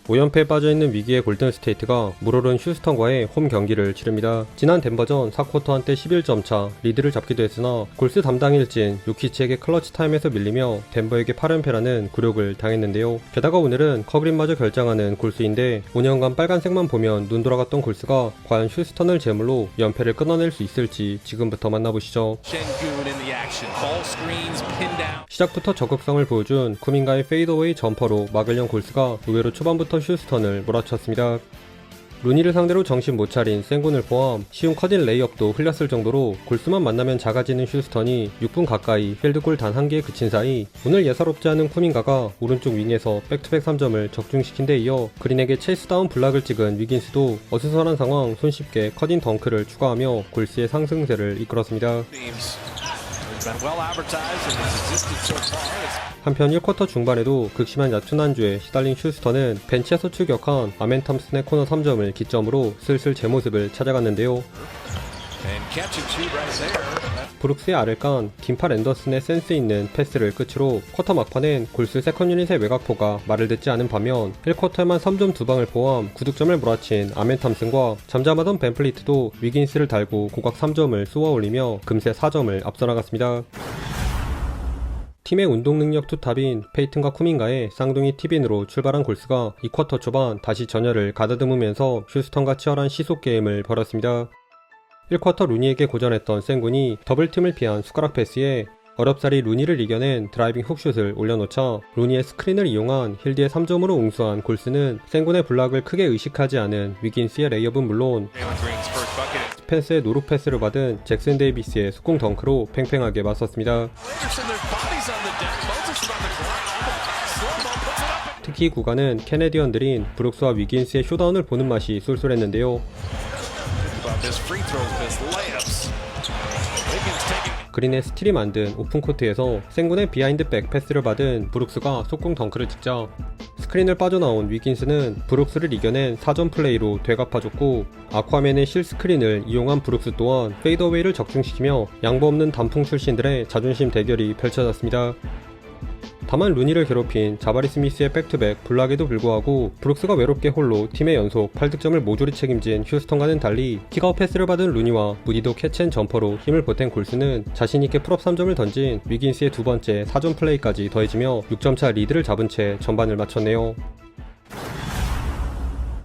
5연패에 빠져있는 위기의 골든스테이트가 물오른 휴스턴과의 홈 경기를 치릅니다. 지난 덴버전 4쿼터 한때 11점 차 리드를 잡기도 했으나 골스 담당 일진 요키치에게 클러치 타임에서 밀리며 덴버에게 8연패라는 굴욕을 당했는데요. 게다가 오늘은 커그린마저 결장하는 골스인데 5년간 빨간색만 보면 눈 돌아갔던 골스가 과연 휴스턴을 제물로 연패를 끊어낼 수 있을지 지금부터 만나보시죠. 시작부터 적극성을 보여준 쿠민가의 페이더웨이 점퍼로 막으려는 골스가 의외로 초반부터 휴스턴을 몰아쳤습니다. 루니를 상대로 정신 못 차린 생군을 포함 쉬운 커딘 레이업도 흘렸을 정도로 골스만 만나면 작아지는 휴스턴이 6분 가까이 필드골 단 한 개에 그친 사이 오늘 예사롭지 않은 쿠민가가 오른쪽 윙에서 백투백 3점을 적중시킨 데 이어 그린에게 체이스다운 블락을 찍은 위긴스도 어수선한 상황 손쉽게 커딘 덩크를 추가하며 골스의 상승세를 이끌었습니다. 한편 1쿼터 중반에도 극심한 야투 난주에 시달린 휴스턴은 벤치에서 추격한 아멘 탐슨의 코너 3점을 기점으로 슬슬 제 모습을 찾아갔는데요. 브룩스의 알을 깐 긴팔 앤더슨의 센스 있는 패스를 끝으로 쿼터 막판엔 골스 세컨 유닛의 외곽포가 말을 듣지 않은 반면 1쿼터에만 3점 2방을 포함 9득점을 몰아친 아멘 탐슨과 잠잠하던 벤플리트도 위긴스를 달고 고각 3점을 쏘아 올리며 금세 4점을 앞서 나갔습니다. 팀의 운동 능력 투탑인 페이튼과 쿠민가의 쌍둥이 티빈으로 출발한 골스가 2쿼터 초반 다시 전열을 가다듬으면서 휴스턴과 치열한 시속 게임을 벌였습니다. 1쿼터 루니에게 고전했던 생군이 더블팀을 피한 숟가락 패스에 어렵사리 루니를 이겨낸 드라이빙 훅슛을 올려놓자 루니의 스크린을 이용한 힐드의 3점으로 응수한 골스는 생군의 블락을 크게 의식하지 않은 위긴스의 레이업은 물론 스펜스의 노루 패스를 받은 잭슨 데이비스의 속공 덩크로 팽팽하게 맞섰습니다. 특히 구간은 캐네디언들인 브룩스와 위긴스의 쇼다운을 보는 맛이 쏠쏠했는데요. 그린의 스틸이 만든 오픈코트에서 생군의 비하인드백 패스를 받은 브룩스가 속공 덩크를 찍자 스크린을 빠져나온 위긴스는 브룩스를 이겨낸 4점 플레이로 되갚아줬고 아쿠아맨의 실스크린을 이용한 브룩스 또한 페이더웨이를 적중시키며 양보 없는 단풍 출신들의 자존심 대결이 펼쳐졌습니다. 다만 루니를 괴롭힌 자바리 스미스의 백투백 블락에도 불구하고 브룩스가 외롭게 홀로 팀의 연속 8득점을 모조리 책임진 휴스턴과는 달리 킥아웃 패스를 받은 루니와 무디도 캐치앤 점퍼로 힘을 보탠 골스는 자신있게 풀업 3점을 던진 위긴스의 두 번째 4점 플레이까지 더해지며 6점차 리드를 잡은 채 전반을 마쳤네요.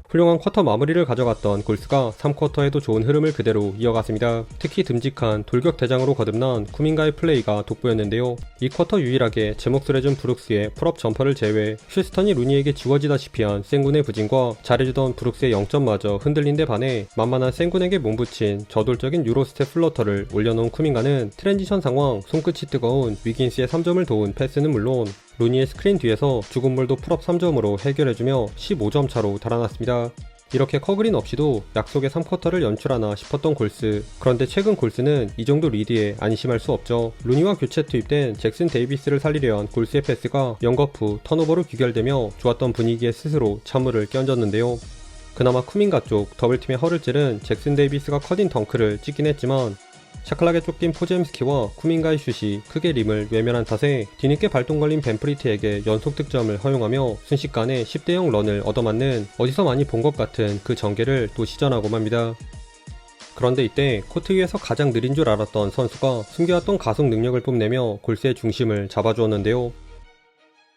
훌륭한 쿼터 마무리를 가져갔던 골스가 3쿼터에도 좋은 흐름을 그대로 이어갔습니다. 특히 듬직한 돌격 대장으로 거듭난 쿠민가의 플레이가 돋보였는데요. 2쿼터 유일하게 제 몫을 해준 브룩스의 풀업 점퍼를 제외 휴스턴이 루니에게 지워지다시피 한 생군의 부진과 잘해주던 브룩스의 0점마저 흔들린 데 반해 만만한 생군에게 몸붙인 저돌적인 유로스텝 플러터를 올려놓은 쿠민가는 트랜지션 상황 손끝이 뜨거운 위긴스의 3점을 도운 패스는 물론 루니의 스크린 뒤에서 죽은 물도 풀업 3점으로 해결해주며 15점 차로 달아났습니다. 이렇게 커그린 없이도 약속의 3쿼터를 연출하나 싶었던 골스. 그런데 최근 골스는 이 정도 리드에 안심할 수 없죠. 루니와 교체 투입된 잭슨 데이비스를 살리려 한 골스의 패스가 영거프, 턴오버로 귀결되며 좋았던 분위기에 스스로 찬물을 끼얹었는데요. 그나마 쿠민가 쪽 더블팀의 허를 찌른 잭슨 데이비스가 커딘 덩크를 찍긴 했지만 샤클락에 쫓긴 포제임스키와 쿠민가의 슛이 크게 림을 외면한 탓에 뒤늦게 발동 걸린 벤프리트에게 연속 득점을 허용하며 순식간에 10대0 런을 얻어맞는 어디서 많이 본 것 같은 그 전개를 또 시전하고 맙니다. 그런데 이때 코트 위에서 가장 느린 줄 알았던 선수가 숨겨왔던 가속 능력을 뽐내며 골스의 중심을 잡아주었는데요.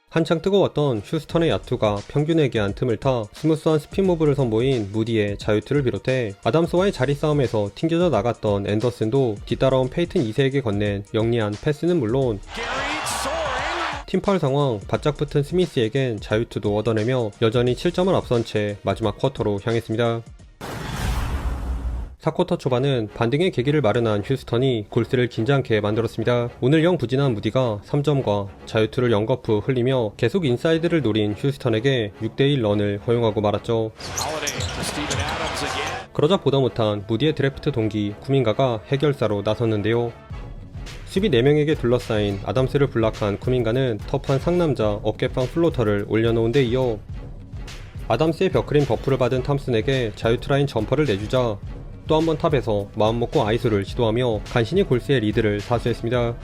한창 뜨거웠던 휴스턴의 야투가 평균에 기한 틈을 타 스무스한 스핀 무브를 선보인 무디의 자유투를 비롯해 아담스와의 자리 싸움에서 튕겨져 나갔던 앤더슨도 뒤따라온 페이튼 2세에게 건넨 영리한 패스는 물론 팀파울 상황 바짝 붙은 스미스에겐 자유투도 얻어내며 여전히 7점을 앞선 채 마지막 쿼터로 향했습니다. 4쿼터 초반은 반등의 계기를 마련한 휴스턴이 골스를 긴장케 만들었습니다. 오늘 영 부진한 무디가 3점과 자유투를 영거프 흘리며 계속 인사이드를 노린 휴스턴에게 6대1 런을 허용하고 말았죠. 그러자 보다 못한 무디의 드래프트 동기 쿠민가가 해결사로 나섰는데요. 수비 4명에게 둘러싸인 아담스를 블락한 쿠민가는 터프한 상남자 어깨빵 플로터를 올려놓은 데 이어 아담스의 벽크림 버프를 받은 탐슨에게 자유투라인 점퍼를 내주자 또 한 번 탑에서 마음먹고 아이소를 시도하며 간신히 골스의 리드를 사수했습니다.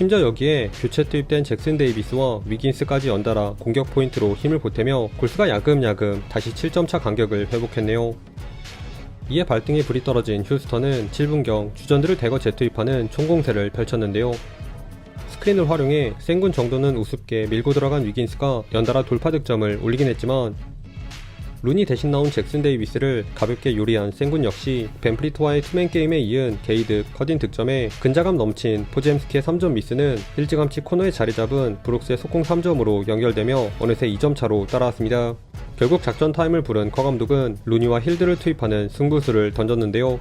심지어 여기에 교체 투입된 잭슨 데이비스와 위긴스까지 연달아 공격 포인트로 힘을 보태며 골스가 야금야금 다시 7점차 간격을 회복했네요. 이에 발등에 불이 떨어진 휴스턴은 7분경 주전들을 대거 재투입하는 총공세를 펼쳤는데요. 스크린을 활용해 센군 정도는 우습게 밀고 들어간 위긴스가 연달아 돌파 득점을 올리긴 했지만 룬이 대신 나온 잭슨 데이비스를 가볍게 요리한 센군 역시 벤플리트와의 투맨 게임에 이은 게이드, 커딘 득점에 근자감 넘친 포잼스키의 3점 미스는 일찌감치 코너에 자리 잡은 브룩스의 속공 3점으로 연결되며 어느새 2점 차로 따라왔습니다. 결국 작전 타임을 부른 커 감독은 루니와 힐드를 투입하는 승부수를 던졌는데요.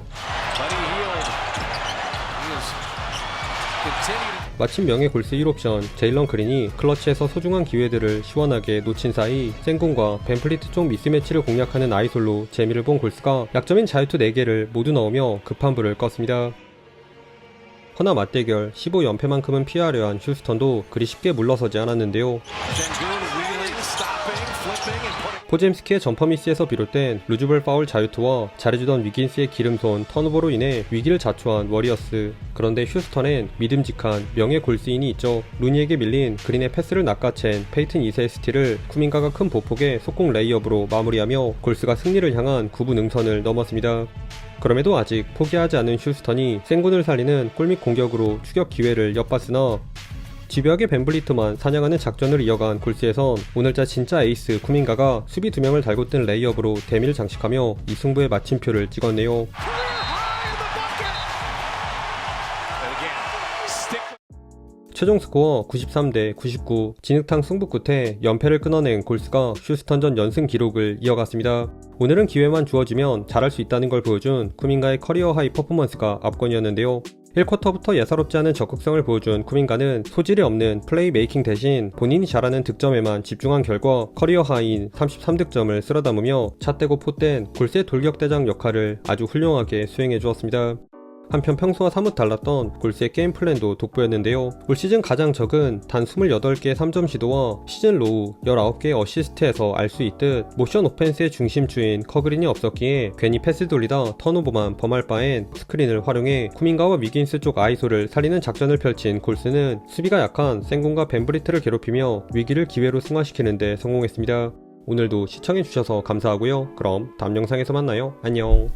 마침 명예 골스 1옵션 제일런 그린이 클러치에서 소중한 기회들을 시원하게 놓친 사이 센군과 벤플리트 쪽 미스매치를 공략하는 아이솔로 재미를 본 골스가 약점인 자유투 4개를 모두 넣으며 급한 불을 껐습니다. 허나 맞대결 15연패만큼은 피하려 한 휴스턴도 그리 쉽게 물러서지 않았는데요. 포잼스키의 점퍼 미스에서 비롯된 루즈볼 파울 자유투와 잘해주던 위긴스의 기름손 턴오버로 인해 위기를 자초한 워리어스. 그런데 휴스턴엔 믿음직한 명예 골스인이 있죠. 루니에게 밀린 그린의 패스를 낚아챈 페이튼 2세의 스틸을 쿠민가가 큰 보폭의 속공 레이업으로 마무리하며 골스가 승리를 향한 9분 응선을 넘었습니다. 그럼에도 아직 포기하지 않은 휴스턴이 센군을 살리는 골밑 공격으로 추격 기회를 엿봤으나 집요하게 벤블리트만 사냥하는 작전을 이어간 골스에선 오늘자 진짜 에이스 쿠민가가 수비 2명을 달고 뜬 레이업으로 대미를 장식하며 이 승부의 마침표를 찍었네요. 최종 스코어 93대 99 진흙탕 승부 끝에 연패를 끊어낸 골스가 휴스턴전 연승 기록을 이어갔습니다. 오늘은 기회만 주어지면 잘할 수 있다는 걸 보여준 쿠민가의 커리어 하이 퍼포먼스가 압권이었는데요. 1쿼터부터 예사롭지 않은 적극성을 보여준 쿠민가는 소질이 없는 플레이 메이킹 대신 본인이 잘하는 득점에만 집중한 결과 커리어 하이인 33득점을 쓸어담으며 찻대고 포댄 골스의 돌격대장 역할을 아주 훌륭하게 수행해 주었습니다. 한편 평소와 사뭇 달랐던 골스의 게임 플랜도 돋보였는데요. 올 시즌 가장 적은 단 28개의 3점 시도와 시즌 로우 19개의 어시스트에서 알 수 있듯 모션 오펜스의 중심주인 커그린이 없었기에 괜히 패스 돌리다 턴오버만 범할 바엔 스크린을 활용해 쿠민가와 위긴스 쪽 아이솔을 살리는 작전을 펼친 골스는 수비가 약한 센군과 벤브리트를 괴롭히며 위기를 기회로 승화시키는 데 성공했습니다. 오늘도 시청해주셔서 감사하고요. 그럼 다음 영상에서 만나요. 안녕.